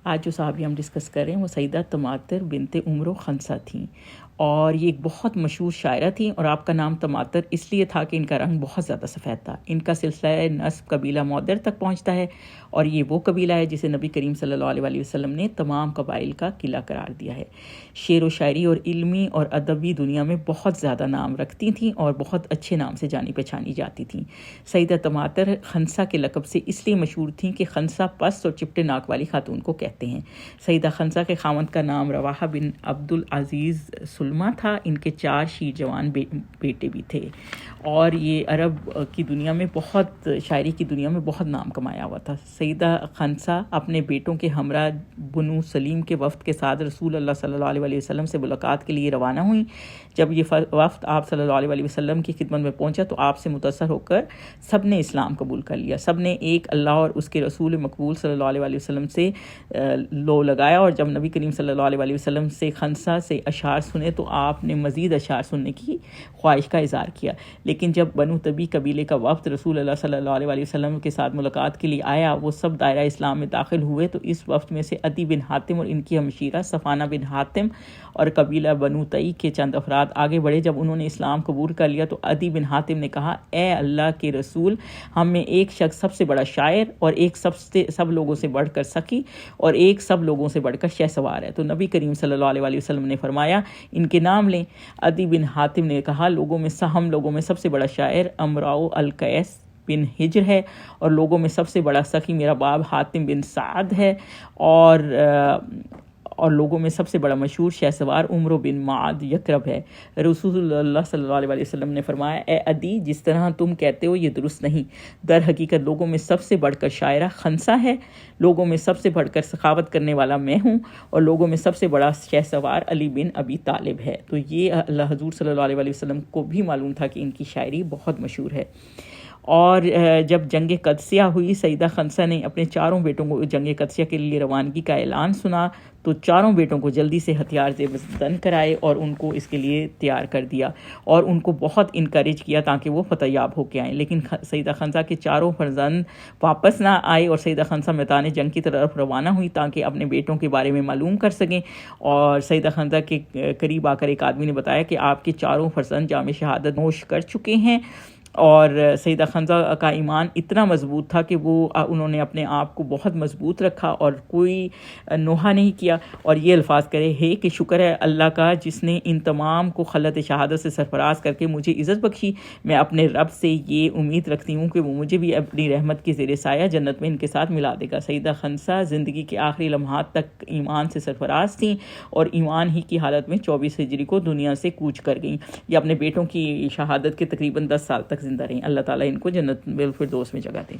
آج جو صحابی ہم ڈسکس کر رہے ہیں وہ سیدہ تماتر بنت عمرو خنسہ تھیں، اور یہ ایک بہت مشہور شاعرہ تھیں، اور آپ کا نام تماتر اس لیے تھا کہ ان کا رنگ بہت زیادہ سفید تھا۔ ان کا سلسلہ نسب قبیلہ مودر تک پہنچتا ہے، اور یہ وہ قبیلہ ہے جسے نبی کریم صلی اللہ علیہ وآلہ وسلم نے تمام قبائل کا قلعہ قرار دیا ہے۔ شعر و شاعری اور علمی اور ادبی دنیا میں بہت زیادہ نام رکھتی تھیں اور بہت اچھے نام سے جانی پہچانی جاتی تھیں۔ سیدہ تماتر خنسہ کے لقب سے اس لیے مشہور تھیں کہ خنسہ پست اور چپٹے ناک والی خاتون کو کہتے ہیں۔ سیدہ خنسہ کے خاوند کا نام رواحہ بن عبد العزیز سلمہ تھا۔ ان کے 4 شیر جوان بیٹے بھی تھے، اور یہ عرب کی دنیا میں بہت، شاعری کی دنیا میں بہت نام کمایا ہوا تھا۔ سیدہ خنسہ اپنے بیٹوں کے ہمراہ بنو سلیم کے وفد کے ساتھ رسول اللہ صلی اللہ علیہ وآلہ وسلم سے ملاقات کے لیے روانہ ہوئیں۔ جب یہ وفد آپ صلی اللہ علیہ وآلہ وسلم کی خدمت میں پہنچا تو آپ سے متاثر ہو کر سب نے اسلام قبول کر لیا۔ سب نے ایک اللہ اور اس کے رسول مقبول صلی اللہ علیہ وآلہ وسلم سے لو لگایا، اور جب نبی کریم صلی اللہ علیہ وآلہ وسلم سے خنسہ سے اشعار سنے تو آپ نے مزید اشعار سننے کی خواہش کا اظہار کیا۔ لیکن جب بنو تبی قبیلے کا وفد رسول اللہ صلی اللہ علیہ وآلہ وسلم کے ساتھ ملاقات کے لیے آیا، وہ سب دائرہ اسلام میں داخل ہوئے تو اس وفد میں سے عدی بن حاتم اور ان کی ہمشیرہ صفانہ بن حاتم اور قبیلہ بنو تئی کے چند افراد آگے بڑھے۔ جب انہوں نے اسلام قبول کر لیا تو عدی بن حاتم نے کہا، اے اللہ کے رسول، ہم میں ایک شخص سب سے بڑا شاعر، اور ایک سب لوگوں سے بڑھ کر سخی، اور ایک سب لوگوں سے بڑھ کر شہ سوار ہے۔ تو نبی کریم صلی اللہ علیہ وآلہ وسلم نے فرمایا، ان کے نام لیں۔ عدی بن حاتم نے کہا، ہم لوگوں میں سب سے بڑا شاعر امراؤ القیس بن ہجر ہے، اور لوگوں میں سب سے بڑا سخی میرا باپ حاتم بن سعد ہے، اور لوگوں میں سب سے بڑا مشہور شہ سوار عمرو بن معد یکرب ہے۔ رسول اللہ صلی اللہ علیہ وآلہ وسلم نے فرمایا، اے عدی، جس طرح تم کہتے ہو یہ درست نہیں۔ در حقیقت لوگوں میں سب سے بڑھ کر شاعرہ خنسہ ہے، لوگوں میں سب سے بڑھ کر سخاوت کرنے والا میں ہوں، اور لوگوں میں سب سے بڑا شہ سوار علی بن ابی طالب ہے۔ تو یہ اللہ حضور صلی اللہ علیہ وآلہ وسلم کو بھی معلوم تھا کہ ان کی شاعری بہت مشہور ہے۔ اور جب جنگ قادسیہ ہوئی، سیدہ خنسہ نے اپنے 4 بیٹوں کو جنگ قادسیہ کے لیے روانگی کا اعلان سنا تو 4 بیٹوں کو جلدی سے ہتھیار زیب زن کرائے اور ان کو اس کے لیے تیار کر دیا، اور ان کو بہت انکریج کیا تاکہ وہ فتح یاب ہو کے آئیں۔ لیکن سیدہ خنسہ کے 4 فرزند واپس نہ آئے، اور سیدہ خنسہ میدان جنگ کی طرف روانہ ہوئی تاکہ اپنے بیٹوں کے بارے میں معلوم کر سکیں۔ اور سیدہ خنسہ کے قریب آ کر ایک آدمی نے بتایا کہ آپ کے 4 فرزند جام شہادت نوش کر چکے ہیں، اور سیدہ خنسہ کا ایمان اتنا مضبوط تھا کہ انہوں نے اپنے آپ کو بہت مضبوط رکھا اور کوئی نوحہ نہیں کیا، اور یہ الفاظ کرے، ہے کہ شکر ہے اللہ کا جس نے ان تمام کو خلت شہادت سے سرفراز کر کے مجھے عزت بخشی۔ میں اپنے رب سے یہ امید رکھتی ہوں کہ وہ مجھے بھی اپنی رحمت کے زیر سایہ جنت میں ان کے ساتھ ملا دے گا۔ سیدہ خنسہ زندگی کے آخری لمحات تک ایمان سے سرفراز تھیں، اور ایمان ہی کی حالت میں 24 ہجری کو دنیا سے کوچ کر گئیں۔ یہ اپنے بیٹوں کی شہادت کے تقریباً 10 سال تک زندہ رہیں۔ اللہ تعالیٰ ان کو جنت الفردوس میں جگہ دے۔